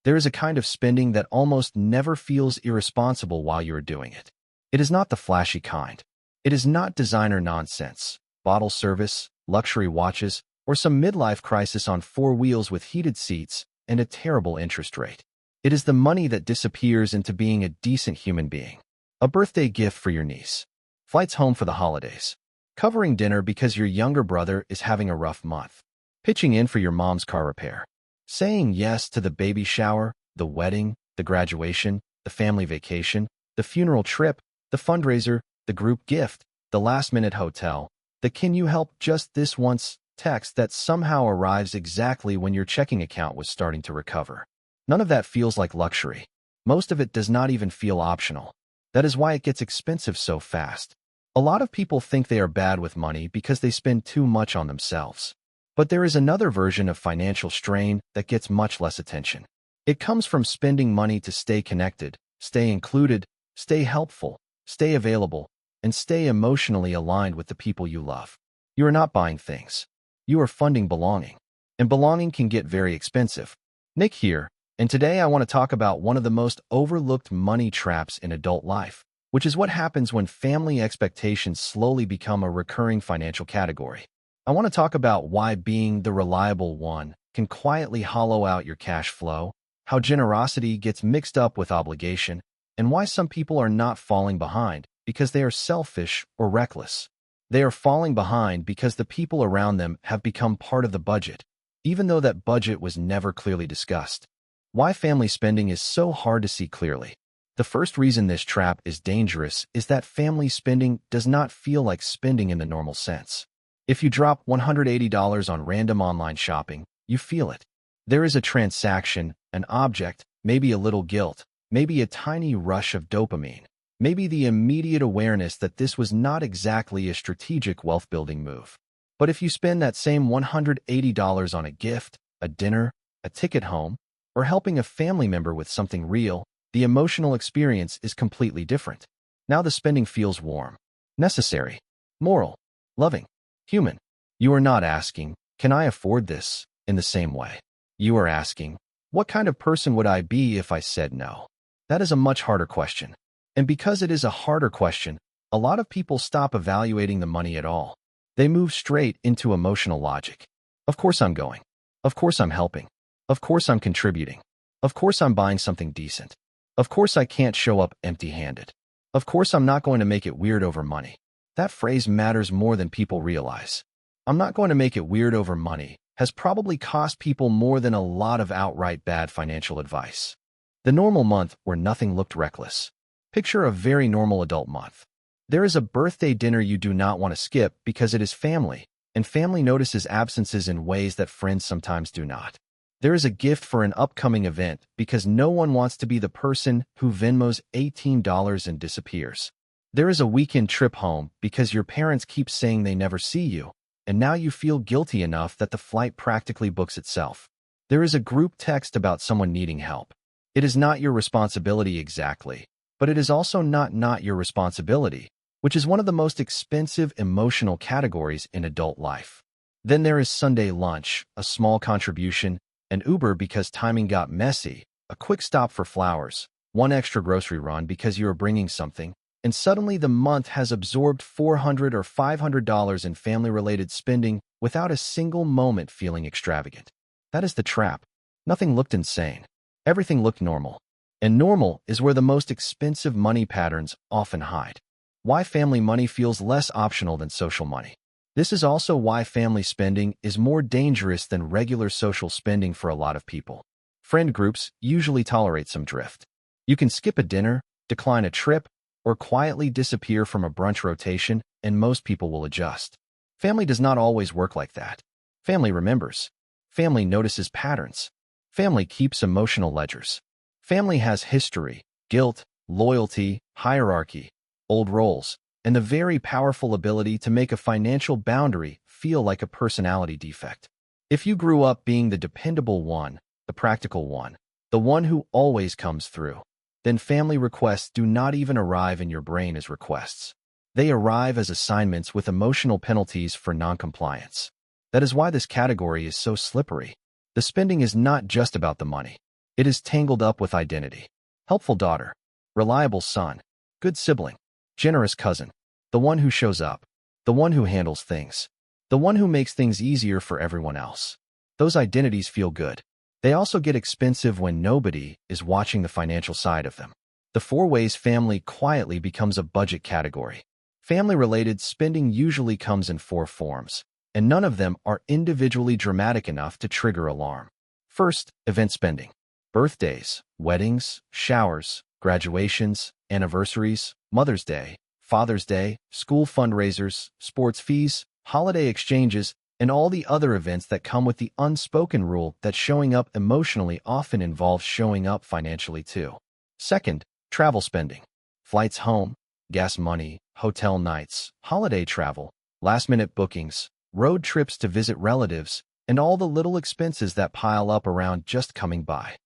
There is a kind of spending that almost never feels irresponsible while you are doing it. It is not the flashy kind. It is not designer nonsense, bottle service, luxury watches, or some midlife crisis on four wheels with heated seats and a terrible interest rate. It is the money that disappears into being a decent human being. A birthday gift for your niece. Flights home for the holidays. Covering dinner because your younger brother is having a rough month. Pitching in for your mom's car repair. Saying yes to the baby shower, the wedding, the graduation, the family vacation, the funeral trip, the fundraiser, the group gift, the last-minute hotel, the "can you help just this once" text that somehow arrives exactly when your checking account was starting to recover. None of that feels like luxury. Most of it does not even feel optional. That is why it gets expensive so fast. A lot of people think they are bad with money because they spend too much on themselves. But there is another version of financial strain that gets much less attention. It comes from spending money to stay connected, stay included, stay helpful, stay available, and stay emotionally aligned with the people you love. You are not buying things. You are funding belonging. And belonging can get very expensive. Nick here, and today I want to talk about one of the most overlooked money traps in adult life, which is what happens when family expectations slowly become a recurring financial category. I want to talk about why being the reliable one can quietly hollow out your cash flow, how generosity gets mixed up with obligation, and why some people are not falling behind because they are selfish or reckless. They are falling behind because the people around them have become part of the budget, even though that budget was never clearly discussed. Why family spending is so hard to see clearly. The first reason this trap is dangerous is that family spending does not feel like spending in the normal sense. If you drop $180 on random online shopping, you feel it. There is a transaction, an object, maybe a little guilt, maybe a tiny rush of dopamine, maybe the immediate awareness that this was not exactly a strategic wealth-building move. But if you spend that same $180 on a gift, a dinner, a ticket home, or helping a family member with something real, the emotional experience is completely different. Now the spending feels warm, necessary, moral, loving, human. You are not asking, "Can I afford this?" in the same way. You are asking, "What kind of person would I be if I said no?" That is a much harder question. And because it is a harder question, a lot of people stop evaluating the money at all. They move straight into emotional logic. Of course I'm going. Of course I'm helping. Of course I'm contributing. Of course I'm buying something decent. Of course I can't show up empty-handed. Of course I'm not going to make it weird over money. That phrase matters more than people realize. "I'm not going to make it weird over money" has probably cost people more than a lot of outright bad financial advice. The normal month where nothing looked reckless. Picture a very normal adult month. There is a birthday dinner you do not want to skip because it is family, and family notices absences in ways that friends sometimes do not. There is a gift for an upcoming event because no one wants to be the person who Venmos $18 and disappears. There is a weekend trip home because your parents keep saying they never see you, and now you feel guilty enough that the flight practically books itself. There is a group text about someone needing help. It is not your responsibility exactly, but it is also not your responsibility, which is one of the most expensive emotional categories in adult life. Then there is Sunday lunch, a small contribution, an Uber because timing got messy, a quick stop for flowers, one extra grocery run because you are bringing something, and suddenly the month has absorbed $400 or $500 in family-related spending without a single moment feeling extravagant. That is the trap. Nothing looked insane. Everything looked normal. And normal is where the most expensive money patterns often hide. Why family money feels less optional than social money. This is also why family spending is more dangerous than regular social spending for a lot of people. Friend groups usually tolerate some drift. You can skip a dinner, decline a trip, or quietly disappear from a brunch rotation, and most people will adjust. Family does not always work like that. Family remembers. Family notices patterns. Family keeps emotional ledgers. Family has history, guilt, loyalty, hierarchy, old roles, and the very powerful ability to make a financial boundary feel like a personality defect. If you grew up being the dependable one, the practical one, the one who always comes through, then family requests do not even arrive in your brain as requests. They arrive as assignments with emotional penalties for noncompliance. That is why this category is so slippery. The spending is not just about the money. It is tangled up with identity. Helpful daughter, reliable son, good sibling, generous cousin, the one who shows up, the one who handles things, the one who makes things easier for everyone else. Those identities feel good. They also get expensive when nobody is watching the financial side of them. The 4 ways family quietly becomes a budget category. Family-related spending usually comes in 4 forms, and none of them are individually dramatic enough to trigger alarm. First, event spending. Birthdays, weddings, showers, graduations, anniversaries, Mother's Day, Father's Day, school fundraisers, sports fees, holiday exchanges, and all the other events that come with the unspoken rule that showing up emotionally often involves showing up financially too. Second, travel spending. Flights home, gas money, hotel nights, holiday travel, last-minute bookings, road trips to visit relatives, and all the little expenses that pile up around just coming by.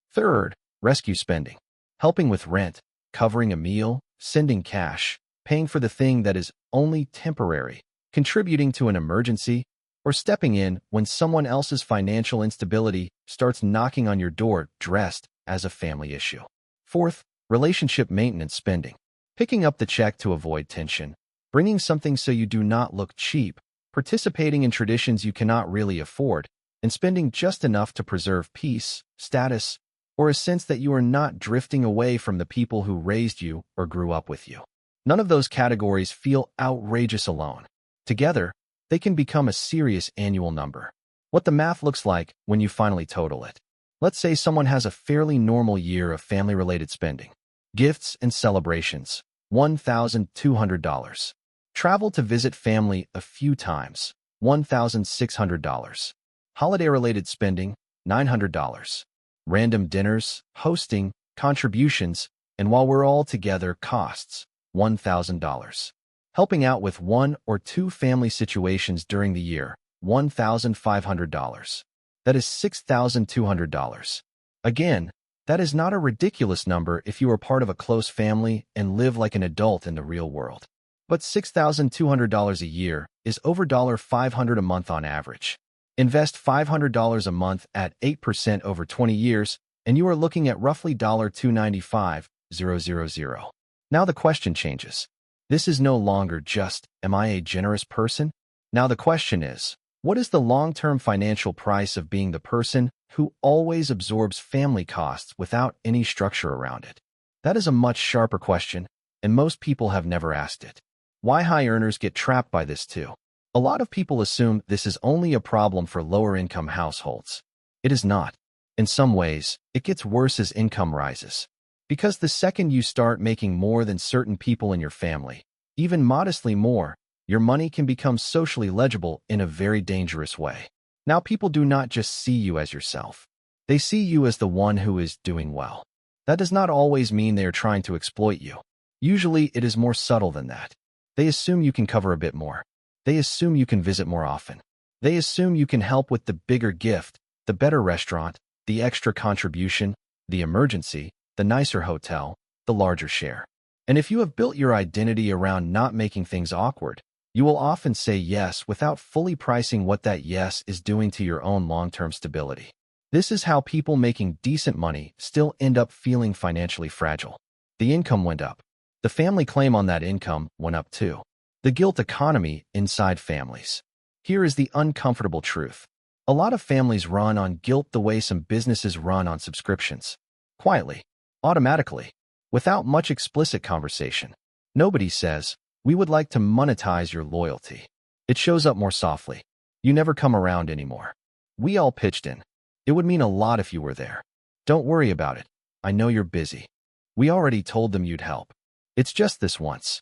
Third, rescue spending. Helping with rent, covering a meal, sending cash, paying for the thing that is only temporary, contributing to an emergency, or stepping in when someone else's financial instability starts knocking on your door dressed as a family issue. Fourth, relationship maintenance spending. Picking up the check to avoid tension, bringing something so you do not look cheap, participating in traditions you cannot really afford, and spending just enough to preserve peace, status, or a sense that you are not drifting away from the people who raised you or grew up with you. None of those categories feel outrageous alone. Together, they can become a serious annual number. What the math looks like when you finally total it. Let's say someone has a fairly normal year of family-related spending. Gifts and celebrations, $1,200. Travel to visit family a few times, $1,600. Holiday-related spending, $900. Random dinners, hosting, contributions, and while we're all together, costs, $1,000. Helping out with 1 or 2 family situations during the year, $1,500. That is $6,200. Again, that is not a ridiculous number if you are part of a close family and live like an adult in the real world. But $6,200 a year is over $500 a month on average. Invest $500 a month at 8% over 20 years, and you are looking at roughly $295,000. Now the question changes. This is no longer just, am I a generous person? Now the question is, what is the long-term financial price of being the person who always absorbs family costs without any structure around it? That is a much sharper question, and most people have never asked it. Why high earners get trapped by this too? A lot of people assume this is only a problem for lower-income households. It is not. In some ways, it gets worse as income rises. Because the second you start making more than certain people in your family, even modestly more, your money can become socially legible in a very dangerous way. Now people do not just see you as yourself. They see you as the one who is doing well. That does not always mean they are trying to exploit you. Usually it is more subtle than that. They assume you can cover a bit more. They assume you can visit more often. They assume you can help with the bigger gift, the better restaurant, the extra contribution, the emergency, the nicer hotel, the larger share. And if you have built your identity around not making things awkward, you will often say yes without fully pricing what that yes is doing to your own long-term stability. This is how people making decent money still end up feeling financially fragile. The income went up. The family claim on that income went up too. The guilt economy inside families. Here is the uncomfortable truth. A lot of families run on guilt the way some businesses run on subscriptions. Quietly. Automatically, without much explicit conversation. Nobody says, we would like to monetize your loyalty. It shows up more softly. You never come around anymore. We all pitched in. It would mean a lot if you were there. Don't worry about it. I know you're busy. We already told them you'd help. It's just this once.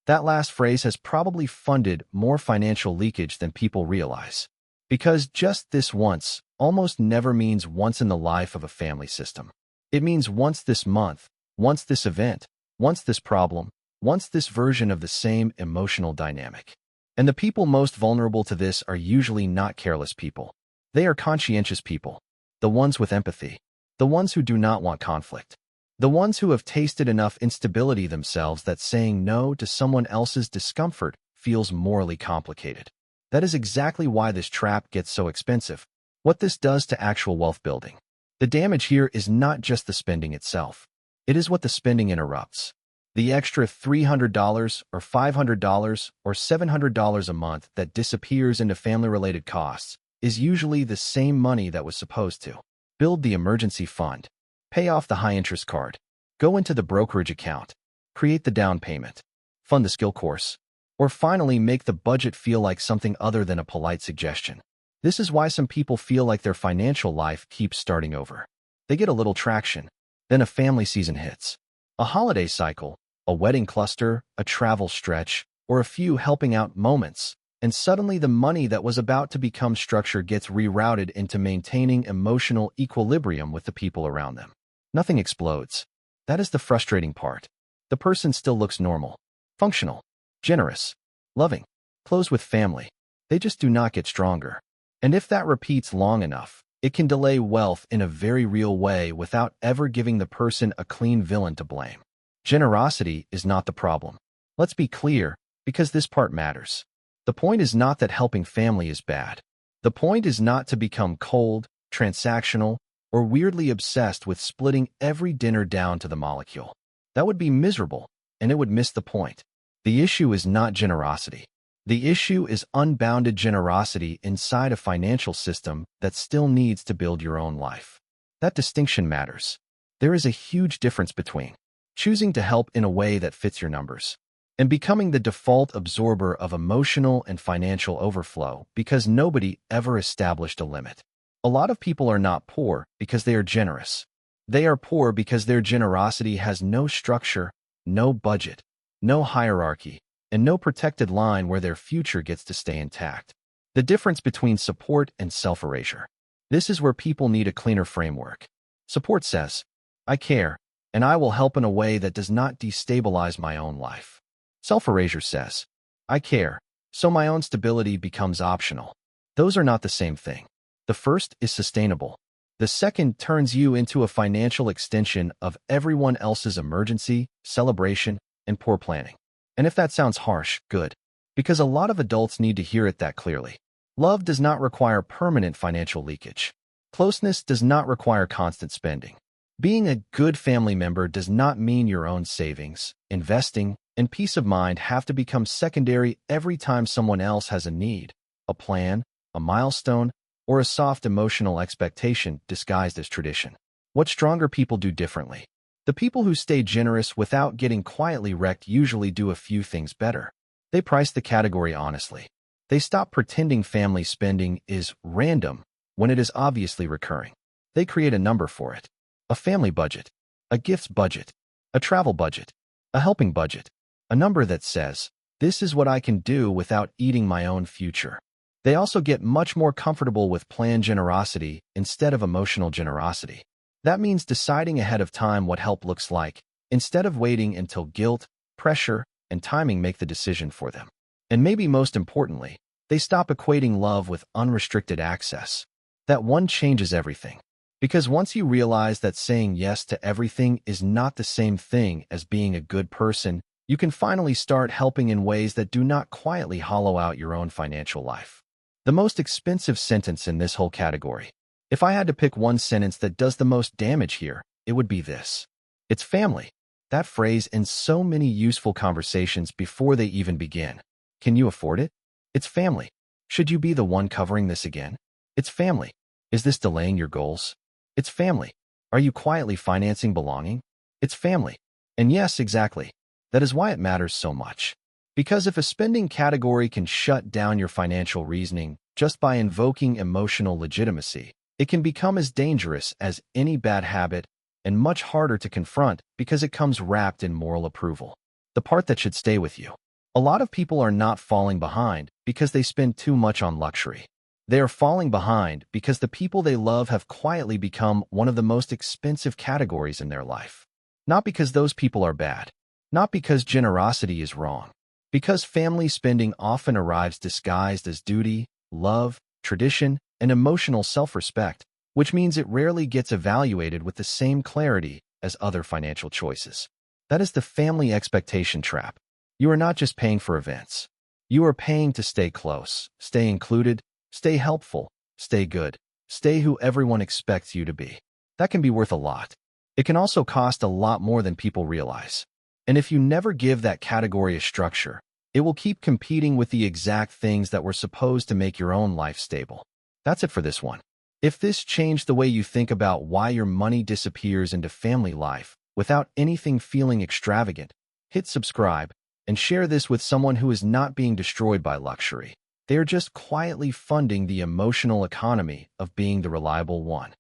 That last phrase has probably funded more financial leakage than people realize. Because just this once almost never means once in the life of a family system. It means once this month, once this event, once this problem, once this version of the same emotional dynamic. And the people most vulnerable to this are usually not careless people. They are conscientious people, the ones with empathy, the ones who do not want conflict, the ones who have tasted enough instability themselves that saying no to someone else's discomfort feels morally complicated. That is exactly why this trap gets so expensive. What this does to actual wealth building. The damage here is not just the spending itself. It is what the spending interrupts. The extra $300 or $500 or $700 a month that disappears into family-related costs is usually the same money that was supposed to build the emergency fund, pay off the high-interest card, go into the brokerage account, create the down payment, fund the skill course, or finally make the budget feel like something other than a polite suggestion. This is why some people feel like their financial life keeps starting over. They get a little traction, then a family season hits, a holiday cycle, a wedding cluster, a travel stretch, or a few helping out moments, and suddenly the money that was about to become structure gets rerouted into maintaining emotional equilibrium with the people around them. Nothing explodes. That is the frustrating part. The person still looks normal, functional, generous, loving, close with family. They just do not get stronger. And if that repeats long enough, it can delay wealth in a very real way without ever giving the person a clean villain to blame. Generosity is not the problem. Let's be clear, because this part matters. The point is not that helping family is bad. The point is not to become cold, transactional, or weirdly obsessed with splitting every dinner down to the molecule. That would be miserable, and it would miss the point. The issue is not generosity. The issue is unbounded generosity inside a financial system that still needs to build your own life. That distinction matters. There is a huge difference between choosing to help in a way that fits your numbers and becoming the default absorber of emotional and financial overflow because nobody ever established a limit. A lot of people are not poor because they are generous. They are poor because their generosity has no structure, no budget, no hierarchy, and no protected line where their future gets to stay intact. The difference between support and self-erasure. This is where people need a cleaner framework. Support says, I care, and I will help in a way that does not destabilize my own life. Self-erasure says, I care, so my own stability becomes optional. Those are not the same thing. The first is sustainable. The second turns you into a financial extension of everyone else's emergency, celebration, and poor planning. And if that sounds harsh, good. Because a lot of adults need to hear it that clearly. Love does not require permanent financial leakage. Closeness does not require constant spending. Being a good family member does not mean your own savings, investing, and peace of mind have to become secondary every time someone else has a need, a plan, a milestone, or a soft emotional expectation disguised as tradition. What stronger people do differently? The people who stay generous without getting quietly wrecked usually do a few things better. They price the category honestly. They stop pretending family spending is random when it is obviously recurring. They create a number for it. A family budget, a gifts budget, a travel budget, a helping budget. A number that says, this is what I can do without eating my own future. They also get much more comfortable with planned generosity instead of emotional generosity. That means deciding ahead of time what help looks like, instead of waiting until guilt, pressure, and timing make the decision for them. And maybe most importantly, they stop equating love with unrestricted access. That one changes everything. Because once you realize that saying yes to everything is not the same thing as being a good person, you can finally start helping in ways that do not quietly hollow out your own financial life. The most expensive sentence in this whole category. If I had to pick one sentence that does the most damage here, it would be this. It's family. That phrase ends so many useful conversations before they even begin. Can you afford it? It's family. Should you be the one covering this again? It's family. Is this delaying your goals? It's family. Are you quietly financing belonging? It's family. And yes, exactly. That is why it matters so much. Because if a spending category can shut down your financial reasoning just by invoking emotional legitimacy, it can become as dangerous as any bad habit and much harder to confront because it comes wrapped in moral approval. The part that should stay with you. A lot of people are not falling behind because they spend too much on luxury. They are falling behind because the people they love have quietly become one of the most expensive categories in their life. Not because those people are bad. Not because generosity is wrong. Because family spending often arrives disguised as duty, love, tradition, and emotional self-respect, which means it rarely gets evaluated with the same clarity as other financial choices. That is the family expectation trap. You are not just paying for events. You are paying to stay close, stay included, stay helpful, stay good, stay who everyone expects you to be. That can be worth a lot. It can also cost a lot more than people realize. And if you never give that category a structure, it will keep competing with the exact things that were supposed to make your own life stable. That's it for this one. If this changed the way you think about why your money disappears into family life without anything feeling extravagant, hit subscribe and share this with someone who is not being destroyed by luxury. They are just quietly funding the emotional economy of being the reliable one.